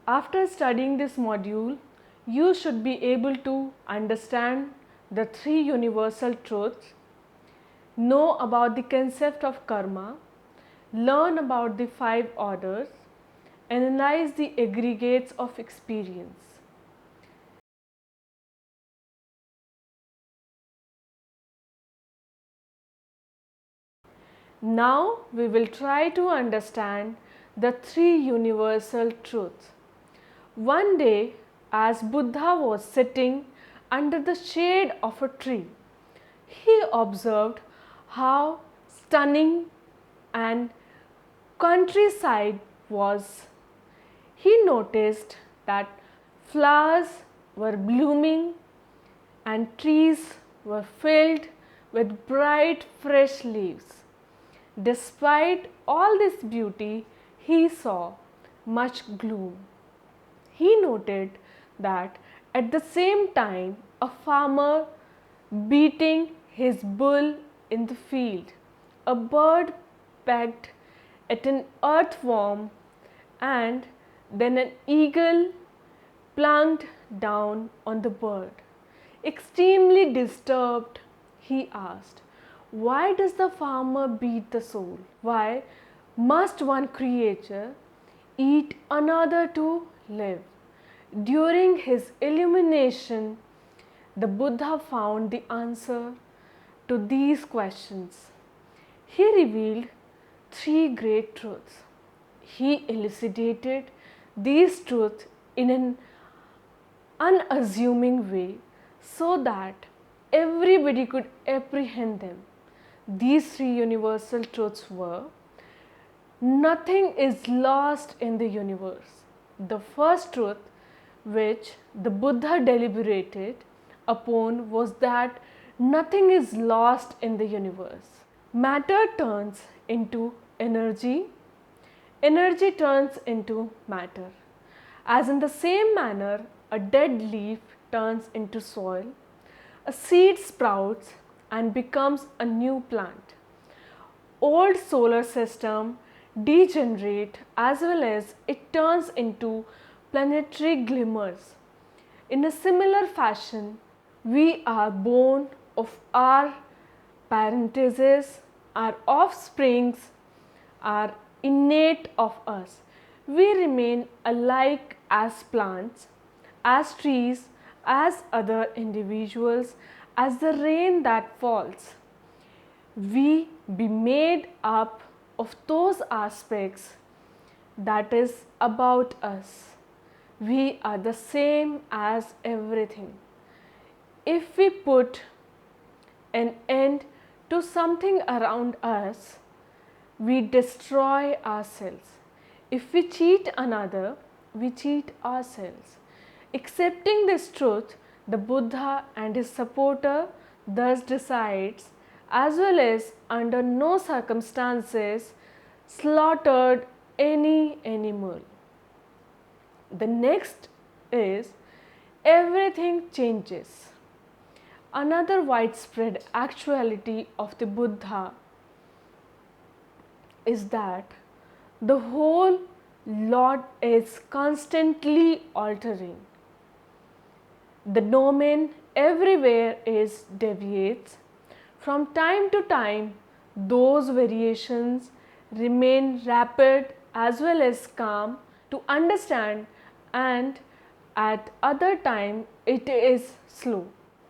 After studying this module, you should be able to understand the three universal truths, know about the concept of karma, learn about the five orders, analyze the aggregates of experience. Now we will try to understand the three universal truths. One day, as Buddha was sitting under the shade of a tree, he observed how stunning and countryside was. He noticed that flowers were blooming and trees were filled with bright fresh leaves. Despite all this beauty, he saw much gloom. He noted that at the same time a farmer beating his bull in the field, a bird pecked at an earthworm, and then an eagle plunked down on the bird. Extremely disturbed, he asked, "Why does the farmer beat the soul? Why must one creature eat another to live?" During his illumination, the Buddha found the answer to these questions. He revealed three great truths. He elucidated these truths in an unassuming way so that everybody could apprehend them. These three universal truths were: nothing is lost in the universe. The first truth which the Buddha deliberated upon was that nothing is lost in the universe. Matter turns into energy, energy turns into matter. As in the same manner, a dead leaf turns into soil, a seed sprouts and becomes a new plant. Old solar system degenerate as well as it turns into planetary glimmers. In a similar fashion, we are born of our parentages, our offsprings are innate of us. We remain alike as plants, as trees, as other individuals, as the rain that falls. We be made up of those aspects that is about us. We are the same as everything. If we put an end to something around us, we destroy ourselves. If we cheat another, we cheat ourselves. Accepting this truth, the Buddha and his supporter thus decides, as well as under no circumstances slaughtered any animal. The next is everything changes. Another widespread actuality of the Buddha is that the whole lot is constantly altering. The domain everywhere is deviates. From time to time, those variations remain rapid as well as calm to understand, and at other time it is slow.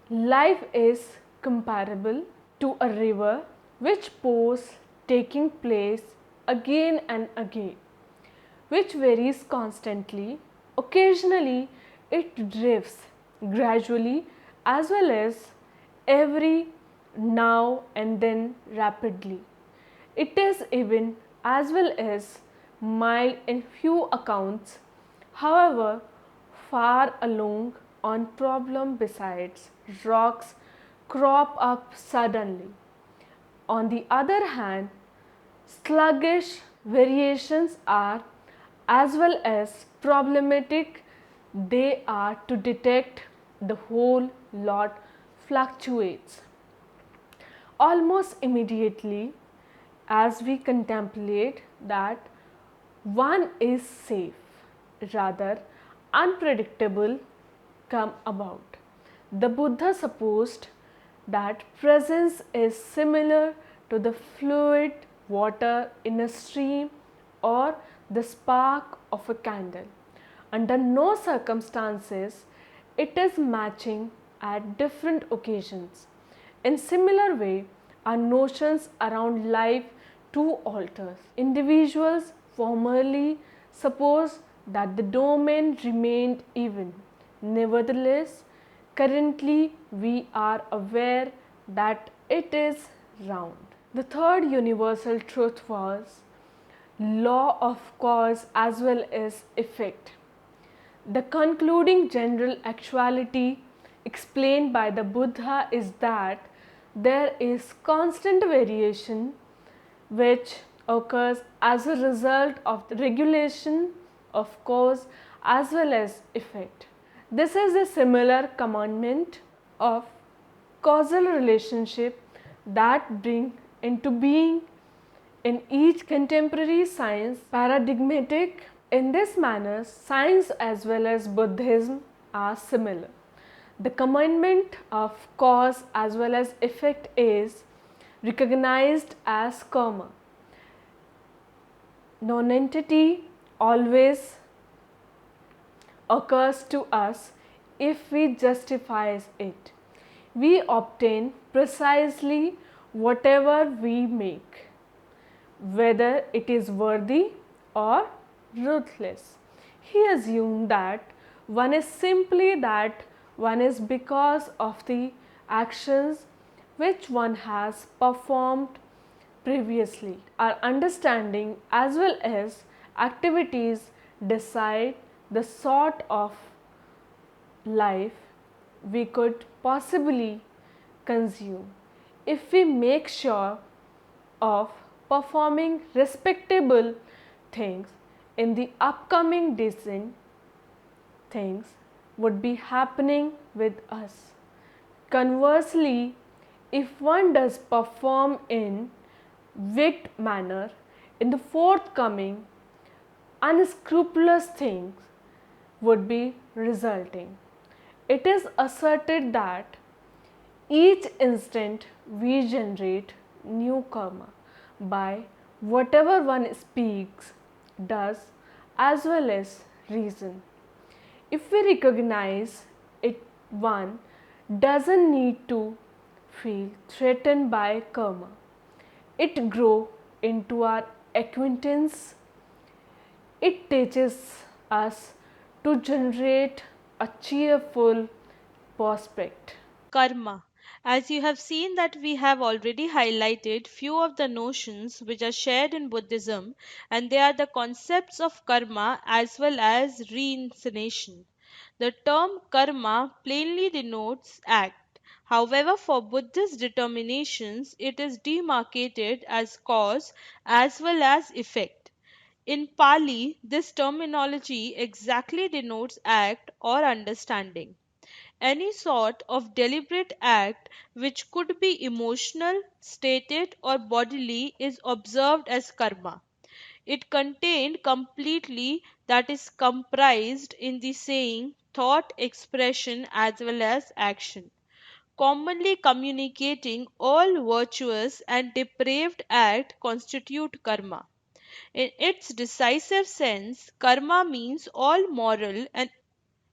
Life is comparable to a river which pours taking place again and again, which varies constantly. Occasionally it drifts gradually as well as every now and then rapidly. It is even as well as mild in few accounts, however far along on problem besides rocks crop up suddenly. On the other hand, sluggish variations are as well as problematic. They are to detect the whole lot fluctuates. Almost immediately, as we contemplate that one is safe, rather unpredictable come about. The Buddha supposed that presence is similar to the fluid water in a stream or the spark of a candle. Under no circumstances it is matching at different occasions. In similar way, our notions around life too alters. Individuals formerly supposed that the domain remained even. Nevertheless, currently we are aware that it is round. The third universal truth was law of cause as well as effect. The concluding general actuality explained by the Buddha is that there is constant variation which occurs as a result of the regulation of cause as well as effect. This is a similar commandment of causal relationship that bring into being in each contemporary science paradigmatic. In this manner, science as well as Buddhism are similar. The commandment of cause as well as effect is recognized as karma. Non-entity always occurs to us if we justify it. We obtain precisely whatever we make, whether it is worthy or ruthless. He assumed that one is simply that one is because of the actions which one has performed previously. Our understanding as well as activities decide the sort of life we could possibly consume. If we make sure of performing respectable things in the upcoming decent things would be happening with us. Conversely, if one does perform in wicked manner in the forthcoming unscrupulous things would be resulting. It is asserted that each instant we generate new karma by whatever one speaks, does, as well as reason. If we recognize it, one doesn't need to feel threatened by karma. It grows into our acquaintance. It teaches us to generate a cheerful prospect. Karma. As you have seen that we have already highlighted few of the notions which are shared in Buddhism, and they are the concepts of karma as well as reincarnation. The term karma plainly denotes act. However, for Buddhist determinations, it is demarcated as cause as well as effect. In Pali, this terminology exactly denotes act or understanding. Any sort of deliberate act which could be emotional, stated, or bodily is observed as karma. It contained completely that is comprised in the saying, thought, expression, as well as action, commonly communicating all virtuous and depraved act constitute karma. In its decisive sense, karma means all moral and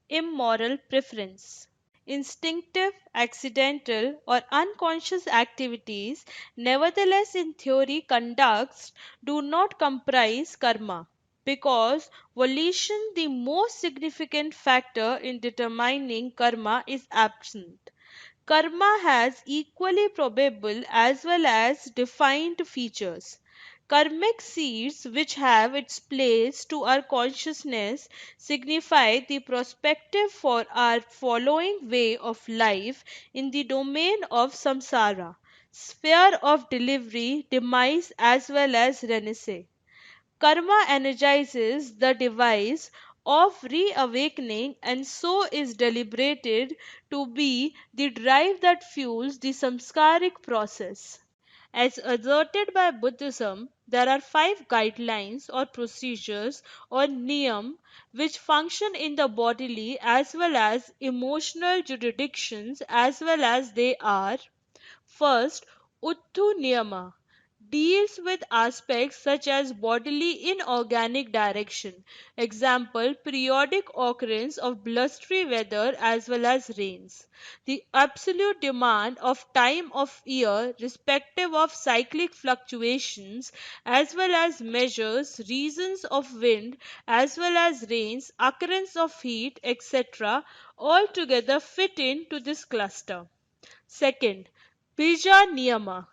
immoral preference. Instinctive, accidental, or unconscious activities, nevertheless in theory conducts, do not comprise karma, because volition, the most significant factor in determining karma, is absent. Karma has equally probable as well as defined features. Karmic seeds, which have its place to our consciousness, signify the prospective for our following way of life in the domain of samsara, sphere of delivery, demise, as well as renaissance. Karma energizes the device of reawakening and so is deliberated to be the drive that fuels the samskaric process. As asserted by Buddhism, there are five guidelines or procedures or niyam which function in the bodily as well as emotional jurisdictions as well as they are: first, Uttu Niyama deals with aspects such as bodily inorganic direction. Example, periodic occurrence of blustery weather as well as rains. The absolute demand of time of year respective of cyclic fluctuations as well as measures reasons of wind as well as rains, occurrence of heat, etc. all together fit into this cluster. Second, Bija Niyama.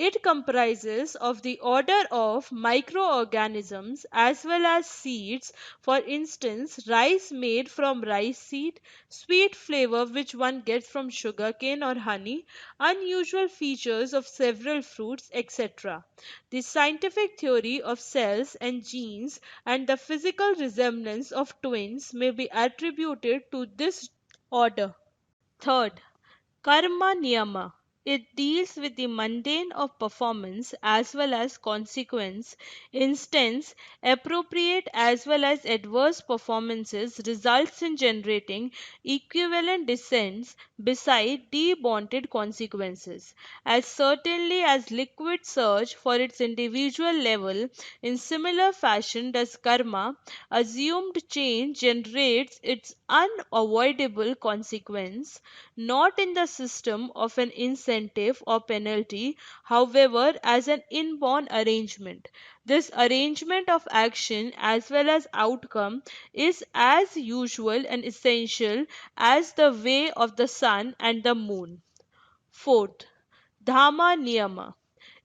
It comprises of the order of microorganisms as well as seeds, for instance, rice made from rice seed, sweet flavor which one gets from sugarcane or honey, unusual features of several fruits, etc. The scientific theory of cells and genes and the physical resemblance of twins may be attributed to this order. Third, Karma Niyama. It deals with the mundane of performance as well as consequence. Instance, appropriate as well as adverse performances results in generating equivalent descents beside debonded consequences. As certainly as liquid surge for its individual level, in similar fashion does karma, assumed change generates its unavoidable consequence, not in the system of an incentive or penalty, however, as an inborn arrangement. This arrangement of action as well as outcome is as usual and essential as the way of the sun and the moon. Fourth, Dhamma Niyama.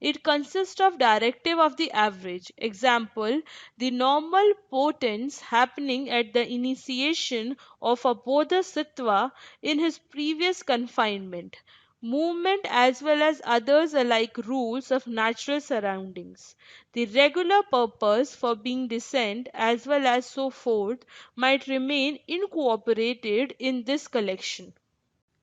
It consists of directive of the average. Example, the normal potence happening at the initiation of a bodhisattva in his previous confinement. Movement as well as others are like rules of natural surroundings. The regular purpose for being descent as well as so forth might remain incorporated in this collection.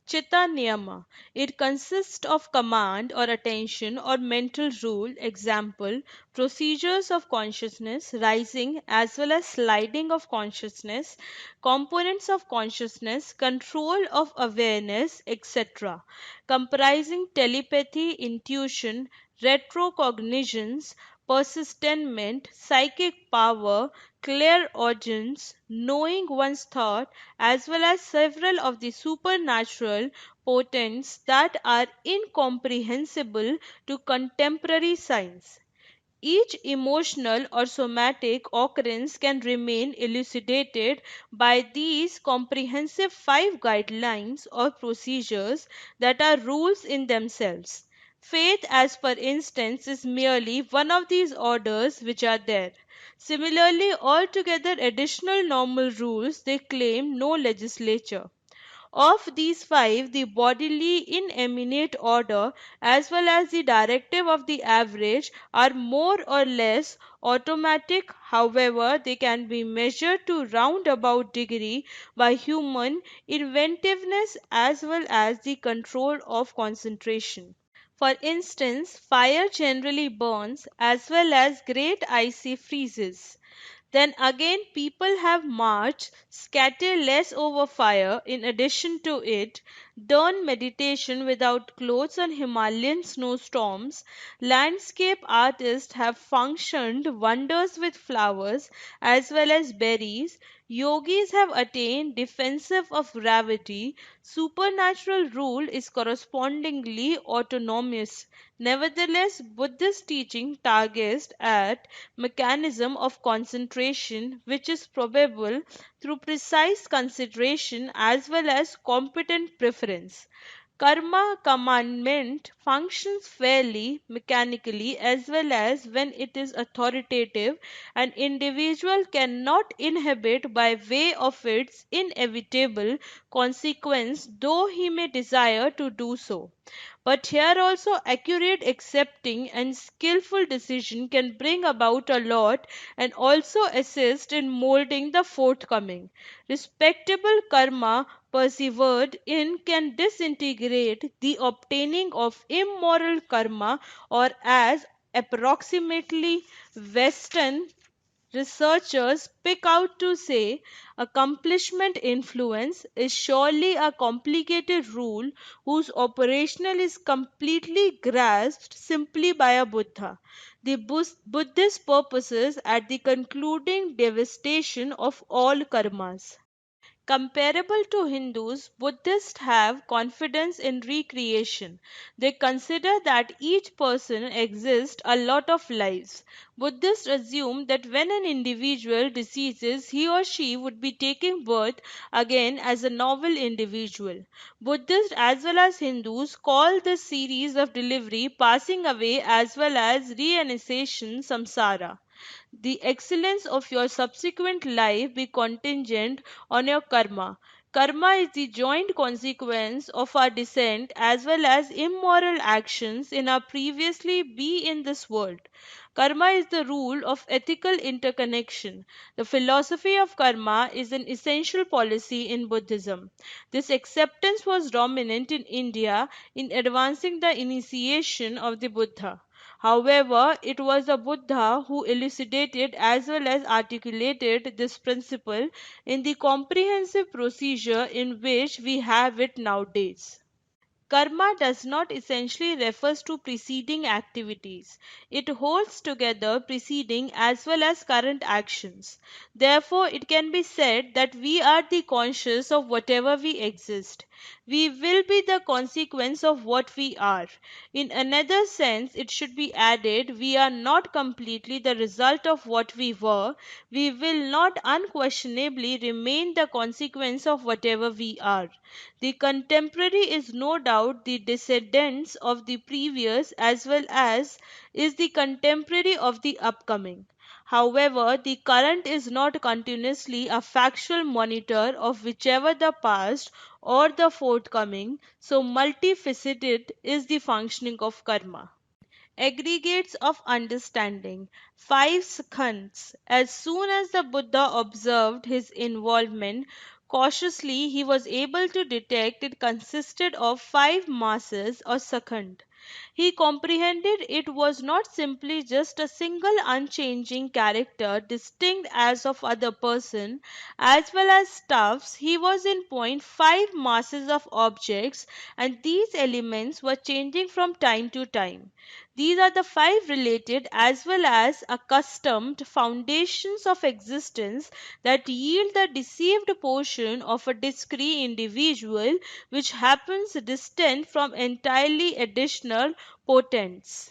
Chitta Niyama. It consists of command or attention or mental rule, example, procedures of consciousness, rising as well as sliding of consciousness, components of consciousness, control of awareness, etc., comprising telepathy, intuition, retrocognitions, persistentment, psychic power, clairaudience, knowing one's thought, as well as several of the supernatural potents that are incomprehensible to contemporary science. Each emotional or somatic occurrence can remain elucidated by these comprehensive five guidelines or procedures that are rules in themselves. Faith, as per instance, is merely one of these orders which are there. Similarly, altogether additional normal rules they claim no legislature. Of these five, the bodily inanimate order as well as the directive of the average are more or less automatic, however, they can be measured to roundabout degree by human inventiveness as well as the control of concentration. For instance, fire generally burns as well as great icy freezes. Then again, people have marched, scatter less over fire, in addition to it, done meditation without clothes on Himalayan snowstorms, landscape artists have functioned wonders with flowers as well as berries, yogis have attained defensive of gravity, supernatural rule is correspondingly autonomous. Nevertheless, Buddhist teaching targets at mechanism of concentration which is probable through precise consideration as well as competent preference. Karma commandment functions fairly mechanically as well as when it is authoritative. An individual cannot inhibit by way of its inevitable consequence, though he may desire to do so. But here also accurate accepting and skillful decision can bring about a lot and also assist in molding the forthcoming. Respectable karma persevered in can disintegrate the obtaining of immoral karma or as approximately Western researchers pick out to say accomplishment influence is surely a complicated rule whose operational is completely grasped simply by a Buddha. The Buddhist purposes at the concluding devastation of all karmas. Comparable to Hindus, Buddhists have confidence in recreation. They consider that each person exists a lot of lives. Buddhists assume that when an individual deceases, he or she would be taking birth again as a novel individual. Buddhists as well as Hindus call this series of delivery, passing away as well as reincarnation samsara. The excellence of your subsequent life be contingent on your karma. Karma is the joint consequence of our descent as well as immoral actions in our previously be in this world. Karma is the rule of ethical interconnection. The philosophy of karma is an essential policy in Buddhism. This acceptance was dominant in India in advancing the initiation of the Buddha. However, it was the Buddha who elucidated as well as articulated this principle in the comprehensive procedure in which we have it nowadays. Karma does not essentially refers to preceding activities. It holds together preceding as well as current actions. Therefore, it can be said that we are the conscious of whatever we exist. We will be the consequence of what we are. In another sense, it should be added, we are not completely the result of what we were. We will not unquestionably remain the consequence of whatever we are. The contemporary is no doubt the descendants of the previous as well as is the contemporary of the upcoming. However, the current is not continuously a factual monitor of whichever the past or the forthcoming, so multifaceted is the functioning of karma. Aggregates of understanding, five skandhas. As soon as the Buddha observed his involvement, cautiously he was able to detect it consisted of five masses or skandha. He comprehended it was not simply just a single unchanging character distinct as of other person as well as stuffs. He was in point five masses of objects, and these elements were changing from time to time. These are the five related as well as accustomed foundations of existence that yield the deceived portion of a discrete individual which happens distant from entirely additional potents.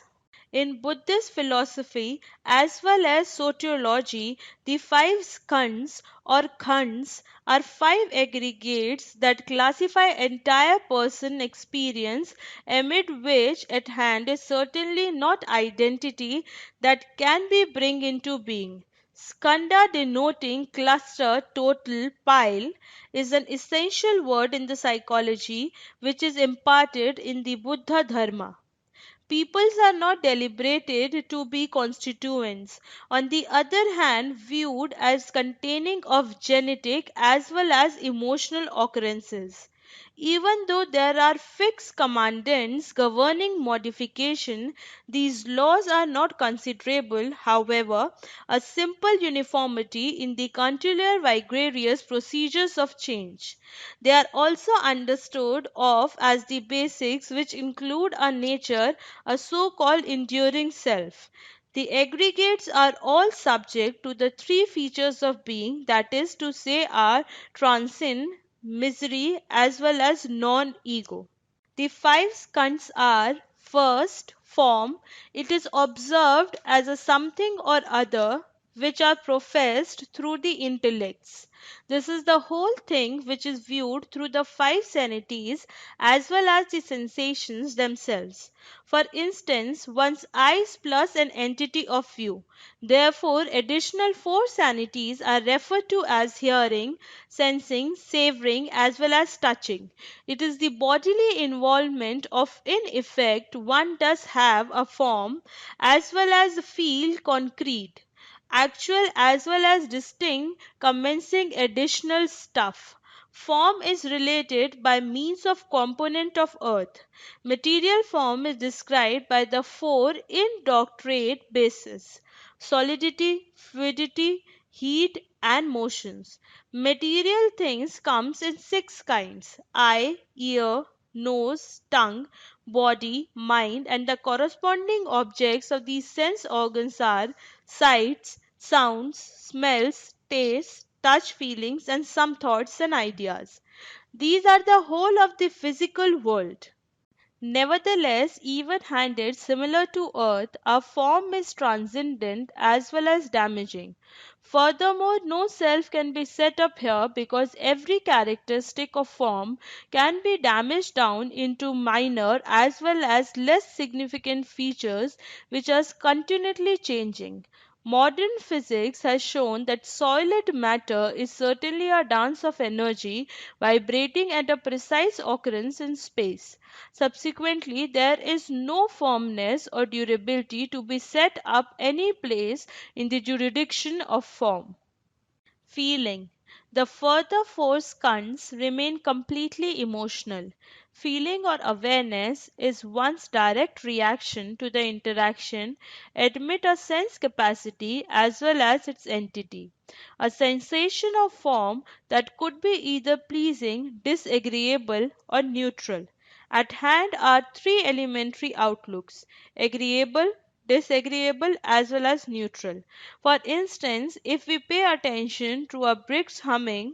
In Buddhist philosophy as well as sociology, the five skandhas or khands are five aggregates that classify entire person experience, amid which at hand is certainly not identity that can be bring into being. Skanda denoting cluster, total, pile is an essential word in the psychology which is imparted in the Buddha Dharma. Peoples are not deliberated to be constituents, on the other hand viewed as containing of genetic as well as emotional occurrences. Even though there are fixed commandments governing modification, these laws are not considerable. However, a simple uniformity in the continual vigorous procedures of change. They are also understood of as the basics which include a nature, a so-called enduring self. The aggregates are all subject to the three features of being, that is to say are transcend, misery as well as non-ego. The five skandhas are first, form. It is observed as a something or other which are professed through the intellects. This is the whole thing which is viewed through the five sanities as well as the sensations themselves. For instance, one's eyes plus an entity of view. Therefore, additional four sanities are referred to as hearing, sensing, savoring as well as touching. It is the bodily involvement of in effect one does have a form as well as feel concrete, actual as well as distinct, commencing additional stuff. Form is related by means of component of earth. Material form is described by the four indoctrinate bases: solidity, fluidity, heat, and motions. Material things comes in six kinds: eye, ear, nose, tongue, body, mind, and the corresponding objects of these sense organs are sights, sounds, smells, tastes, touch, feelings, and some thoughts and ideas. These are the whole of the physical world. Nevertheless, even handed similar to earth, our form is transcendent as well as damaging. Furthermore, no self can be set up here because every characteristic of form can be damaged down into minor as well as less significant features which are continually changing. Modern physics has shown that solid matter is certainly a dance of energy vibrating at a precise occurrence in space. Subsequently, there is no firmness or durability to be set up any place in the jurisdiction of form. Feeling. The further four skandhas remain completely emotional. Feeling or awareness is one's direct reaction to the interaction, admit a sense capacity as well as its entity. A sensation of form that could be either pleasing, disagreeable, or neutral. At hand are three elementary outlooks: agreeable, disagreeable, as well as neutral. For instance, if we pay attention to a brick's humming,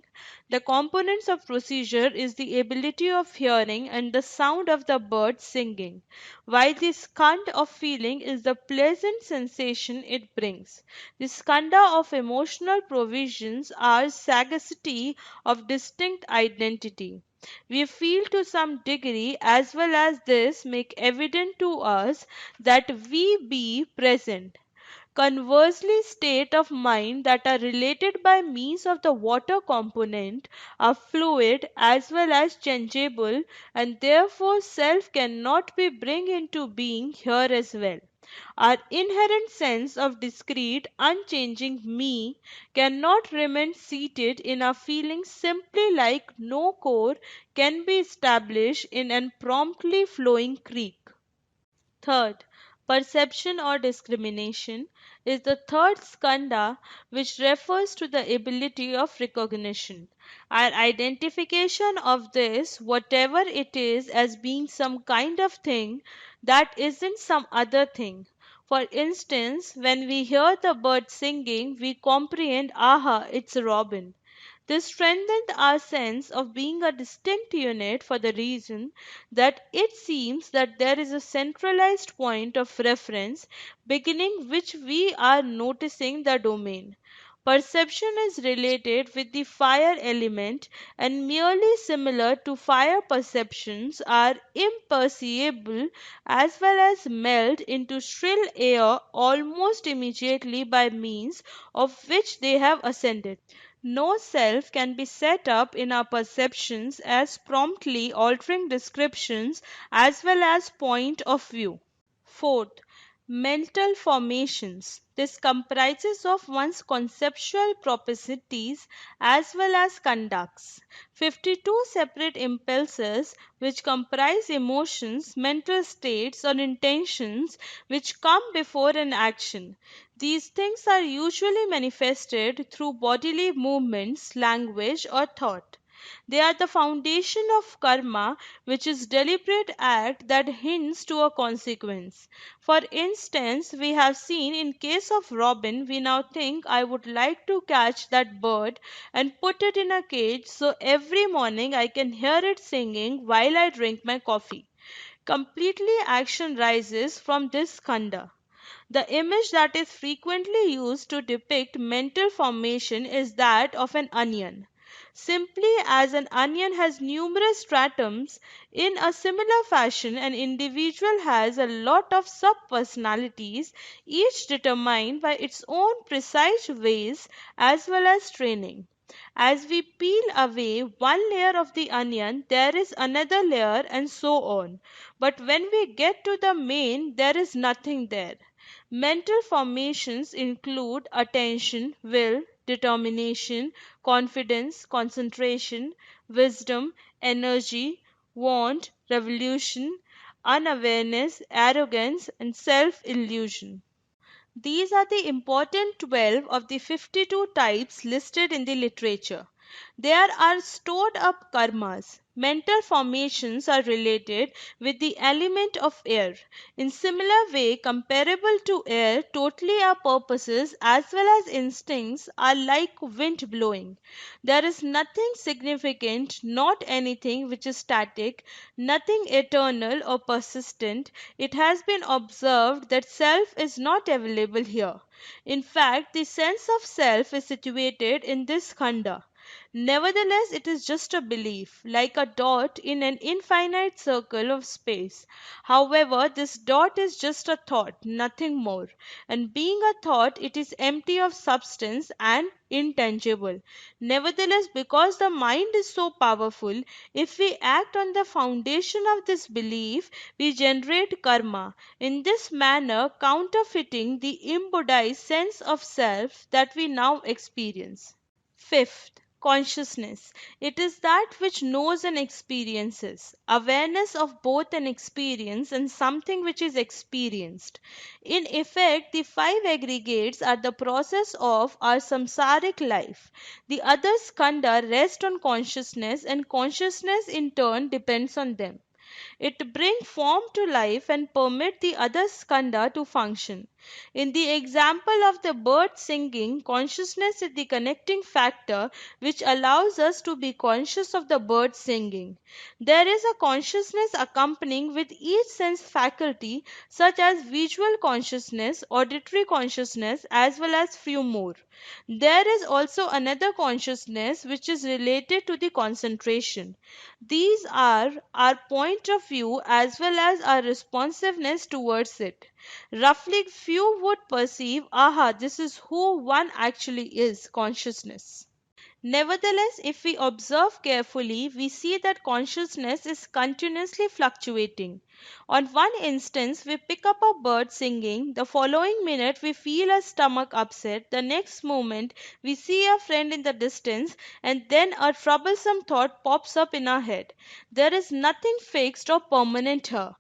the components of procedure is the ability of hearing and the sound of the bird singing, while the skandha of feeling is the pleasant sensation it brings. The skandha of emotional provisions are sagacity of distinct identity. We feel to some degree as well as this make evident to us that we be present. Conversely, state of mind that are related by means of the water component are fluid as well as changeable, and therefore self cannot be bring into being here as well. Our inherent sense of discrete, unchanging me cannot remain seated in our feelings simply like no core can be established in an promptly flowing creek. Third, perception or discrimination is the third skandha, which refers to the ability of recognition. Our identification of this, whatever it is, as being some kind of thing that isn't some other thing. For instance, when we hear the bird singing, we comprehend, aha, it's a robin. This strengthened our sense of being a distinct unit for the reason that it seems that there is a centralized point of reference beginning which we are noticing the domain. Perception is related with the fire element and merely similar to fire perceptions are imperceivable as well as melt into still air almost immediately by means of which they have ascended. No self can be set up in our perceptions as promptly altering descriptions as well as point of view. Fourth, mental formations. This comprises of one's conceptual propensities as well as conducts. 52 separate impulses which comprise emotions, mental states or intentions which come before an action. These things are usually manifested through bodily movements, language or thought. They are the foundation of karma, which is deliberate act that hints to a consequence. For instance, we have seen in case of robin, we now think I would like to catch that bird and put it in a cage so every morning I can hear it singing while I drink my coffee. Completely action rises from this khanda. The image that is frequently used to depict mental formation is that of an onion. Simply as an onion has numerous stratums, in a similar fashion an individual has a lot of sub-personalities, each determined by its own precise ways as well as training. As we peel away one layer of the onion, there is another layer and so on. But when we get to the main, there is nothing there. Mental formations include attention, will, determination, confidence, concentration, wisdom, energy, want, revolution, unawareness, arrogance, and self illusion. These are the important 12 of the 52 types listed in the literature. There are stored up karmas. Mental formations are related with the element of air. In similar way, comparable to air, totally our purposes as well as instincts are like wind blowing. There is nothing significant, not anything which is static, nothing eternal or persistent. It has been observed that self is not available here. In fact, the sense of self is situated in this khanda. Nevertheless, it is just a belief, like a dot in an infinite circle of space. However, this dot is just a thought, nothing more. And being a thought, it is empty of substance and intangible. Nevertheless, because the mind is so powerful, if we act on the foundation of this belief, we generate karma, in this manner counterfeiting the embodied sense of self that we now experience. Fifth, consciousness. It is that which knows and experiences. Awareness of both an experience and something which is experienced. In effect, the five aggregates are the process of our samsaric life. The other skandha rest on consciousness, and consciousness in turn depends on them. It bring form to life and permit the other skandha to function. In the example of the bird singing, consciousness is the connecting factor which allows us to be conscious of the bird singing. There is a consciousness accompanying with each sense faculty, such as visual consciousness, auditory consciousness, as well as few more. There is also another consciousness which is related to the concentration. These are our point of view as well as our responsiveness towards it. Roughly, few would perceive, aha, this is who one actually is, consciousness. Nevertheless, if we observe carefully, we see that consciousness is continuously fluctuating. On one instance, we pick up a bird singing, the following minute we feel a stomach upset, the next moment we see a friend in the distance, and then a troublesome thought pops up in our head. There is nothing fixed or permanent here.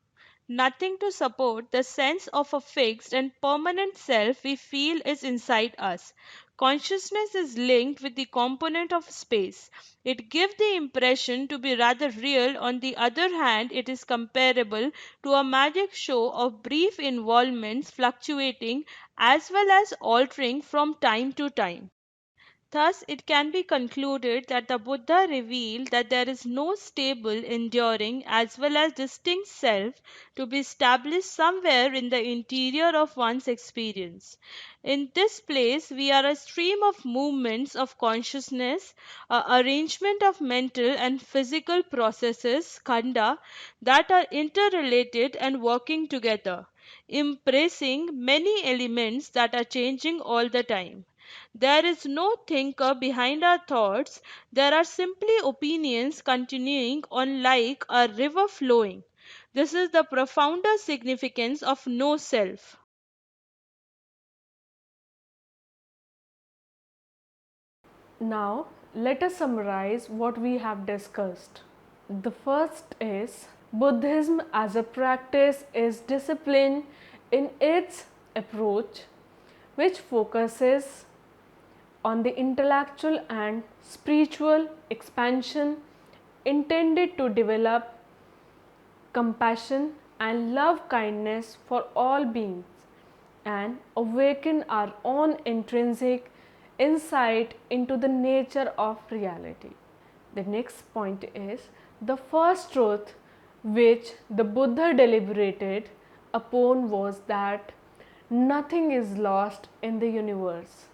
Nothing to support the sense of a fixed and permanent self we feel is inside us. Consciousness is linked with the component of space. It gives the impression to be rather real. On the other hand, it is comparable to a magic show of brief involvements fluctuating as well as altering from time to time. Thus, it can be concluded that the Buddha revealed that there is no stable, enduring, as well as distinct self to be established somewhere in the interior of one's experience. In this place, we are a stream of movements of consciousness, a arrangement of mental and physical processes, khanda, that are interrelated and working together, embracing many elements that are changing all the time. There is no thinker behind our thoughts, there are simply opinions continuing on like a river flowing. This is the profounder significance of no self. Now, let us summarize what we have discussed. The first is Buddhism as a practice is discipline in its approach, which focuses on the intellectual and spiritual expansion intended to develop compassion and love kindness for all beings and awaken our own intrinsic insight into the nature of reality. The next point is the first truth which the Buddha deliberated upon was that nothing is lost in the universe.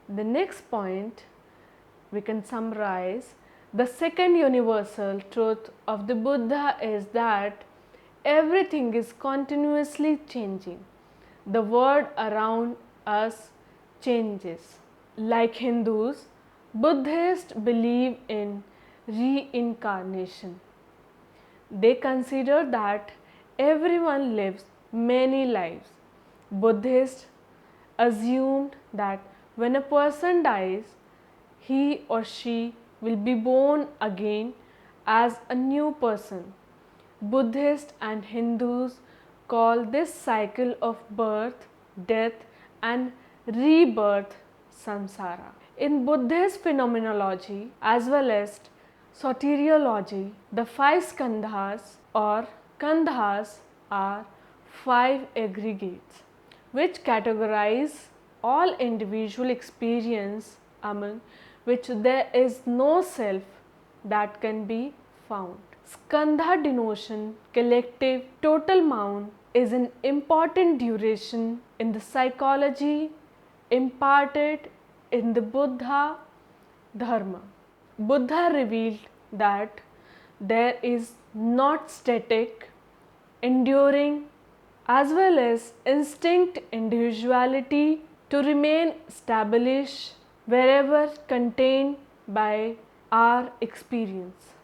The next point we can summarize the second universal truth of the Buddha is that everything is continuously changing. The world around us changes. Like Hindus, Buddhists believe in reincarnation. They consider that everyone lives many lives Buddhists assumed that when a person dies, he or she will be born again as a new person. Buddhists and Hindus call this cycle of birth, death, and rebirth samsara. In Buddhist phenomenology as well as soteriology, the five skandhas or kandhas are five aggregates which categorize all individual experience among which there is no self that can be found. Skandha denotion, collective total mount, is an important duration in the psychology imparted in the Buddha Dharma. Buddha revealed that there is not static, enduring, as well as instinct individuality to remain established wherever contained by our experience.